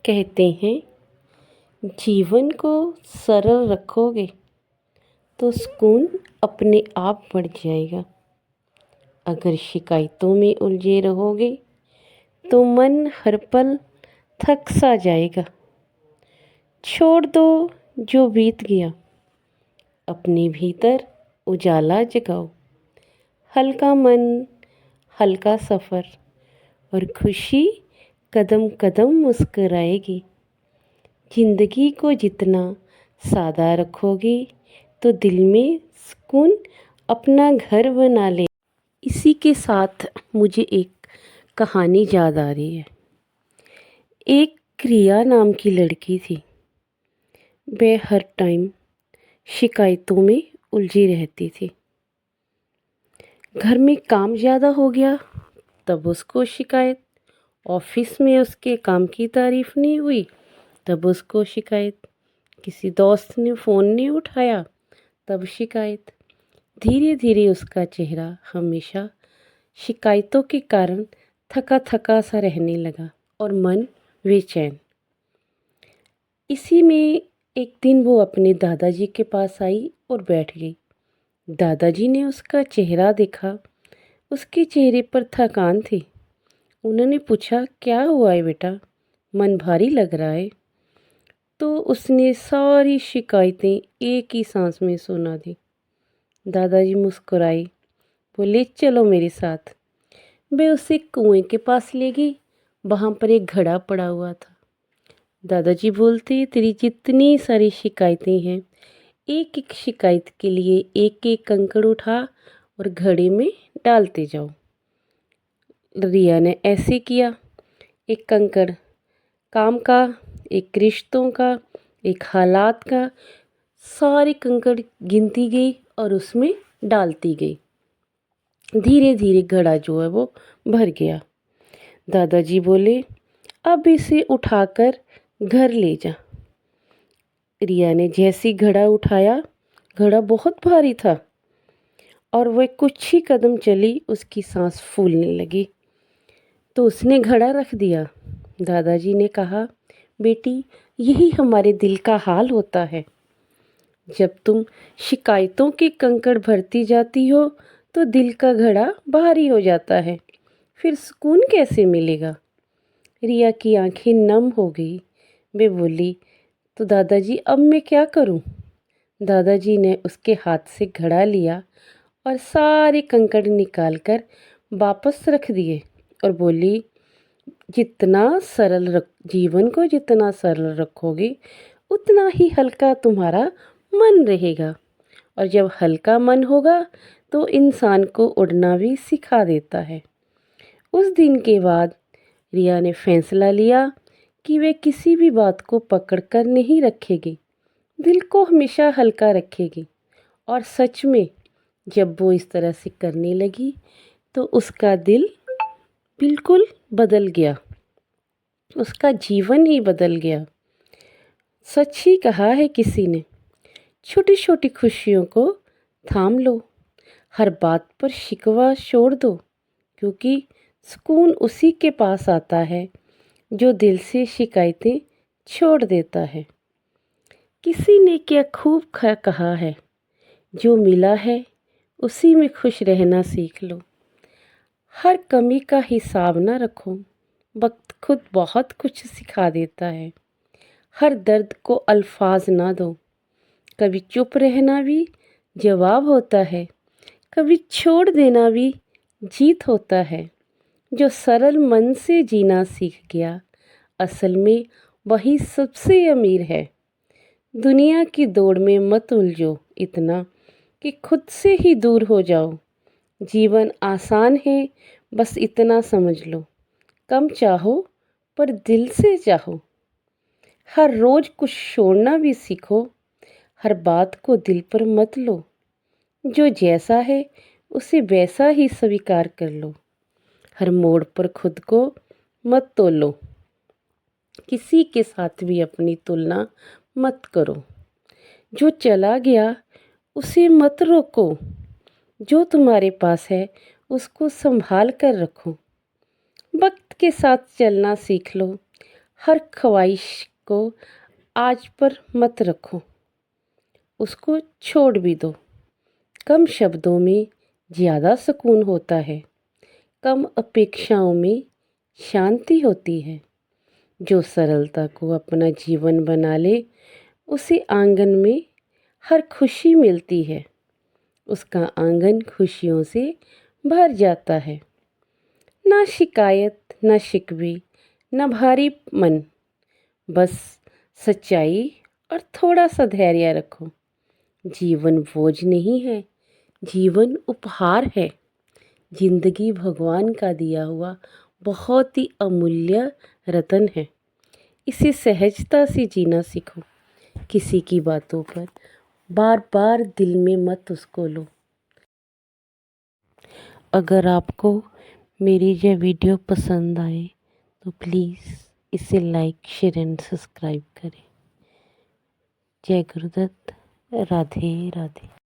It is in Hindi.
कहते हैं जीवन को सरल रखोगे तो सुकून अपने आप बढ़ जाएगा। अगर शिकायतों में उलझे रहोगे तो मन हर पल थक सा जाएगा। छोड़ दो जो बीत गया, अपने भीतर उजाला जगाओ। हल्का मन, हल्का सफ़र और खुशी कदम कदम मुस्कराएगी। जिंदगी को जितना सादा रखोगे तो दिल में सुकून अपना घर बना ले। इसी के साथ मुझे एक कहानी याद आ रही है। एक रिया नाम की लड़की थी। वह हर टाइम शिकायतों में उलझी रहती थी। घर में काम ज़्यादा हो गया तब उसको शिकायत, ऑफिस में उसके काम की तारीफ नहीं हुई तब उसको शिकायत, किसी दोस्त ने फ़ोन नहीं उठाया तब शिकायत। धीरे धीरे उसका चेहरा हमेशा शिकायतों के कारण थका थका सा रहने लगा और मन बेचैन। इसी में एक दिन वो अपने दादाजी के पास आई और बैठ गई। दादाजी ने उसका चेहरा देखा। उसके चेहरे पर थकान थी। उन्होंने पूछा, क्या हुआ है बेटा, मन भारी लग रहा है। तो उसने सारी शिकायतें एक ही सांस में सुना दी। दादाजी मुस्कुराए, बोले, चलो मेरे साथ। वे उसे कुएं के पास ले गई। वहाँ पर एक घड़ा पड़ा हुआ था। दादाजी बोलते, तेरी जितनी सारी शिकायतें हैं, एक एक शिकायत के लिए एक एक कंकड़ उठा और घड़े में डालते जाओ। रिया ने ऐसे किया। एक कंकड़ काम का, एक रिश्तों का, एक हालात का, सारे कंकड़ गिनती गई और उसमें डालती गई। धीरे धीरे घड़ा जो है वो भर गया। दादाजी बोले, अब इसे उठाकर घर ले जा। रिया ने जैसी घड़ा उठाया, घड़ा बहुत भारी था और वह कुछ ही कदम चली, उसकी सांस फूलने लगी। तो उसने घड़ा रख दिया। दादाजी ने कहा, बेटी, यही हमारे दिल का हाल होता है। जब तुम शिकायतों के कंकड़ भरती जाती हो तो दिल का घड़ा भारी हो जाता है, फिर सुकून कैसे मिलेगा। रिया की आंखें नम हो गई। वे बोली, तो दादाजी अब मैं क्या करूं। दादाजी ने उसके हाथ से घड़ा लिया और सारे कंकड़ निकालकर वापस रख दिए और बोली, जीवन को जितना सरल रखोगे उतना ही हल्का तुम्हारा मन रहेगा। और जब हल्का मन होगा तो इंसान को उड़ना भी सिखा देता है। उस दिन के बाद रिया ने फैसला लिया कि वे किसी भी बात को पकड़कर नहीं रखेगी, दिल को हमेशा हल्का रखेगी। और सच में जब वो इस तरह से करने लगी तो उसका दिल बिल्कुल बदल गया, उसका जीवन ही बदल गया। सच ही कहा है किसी ने, छोटी छोटी खुशियों को थाम लो, हर बात पर शिकवा छोड़ दो, क्योंकि सुकून उसी के पास आता है जो दिल से शिकायतें छोड़ देता है। किसी ने क्या खूब कहा है, जो मिला है उसी में खुश रहना सीख लो। हर कमी का हिसाब ना रखो, वक्त खुद बहुत कुछ सिखा देता है। हर दर्द को अल्फाज ना दो, कभी चुप रहना भी जवाब होता है, कभी छोड़ देना भी जीत होता है। जो सरल मन से जीना सीख गया, असल में वही सबसे अमीर है। दुनिया की दौड़ में मत उलझो इतना कि खुद से ही दूर हो जाओ। जीवन आसान है, बस इतना समझ लो, कम चाहो पर दिल से चाहो। हर रोज़ कुछ छोड़ना भी सीखो, हर बात को दिल पर मत लो। जो जैसा है उसे वैसा ही स्वीकार कर लो। हर मोड़ पर खुद को मत तोलो, किसी के साथ भी अपनी तुलना मत करो। जो चला गया उसे मत रोको, जो तुम्हारे पास है उसको संभाल कर रखो। वक्त के साथ चलना सीख लो, हर ख्वाहिश को आज पर मत रखो, उसको छोड़ भी दो। कम शब्दों में ज़्यादा सुकून होता है, कम अपेक्षाओं में शांति होती है। जो सरलता को अपना जीवन बना ले, उसे आंगन में हर खुशी मिलती है। उसका आंगन खुशियों से भर जाता है। ना शिकायत, ना शिकवे, ना भारी मन, बस सच्चाई और थोड़ा सा धैर्य रखो। जीवन बोझ नहीं है, जीवन उपहार है। जिंदगी भगवान का दिया हुआ बहुत ही अमूल्य रतन है। इसे सहजता से जीना सीखो। किसी की बातों पर बार बार दिल में मत उसको लो। अगर आपको मेरी यह वीडियो पसंद आए तो प्लीज़ इसे लाइक, शेयर एंड सब्सक्राइब करें। जय गुरुदत्त। राधे राधे।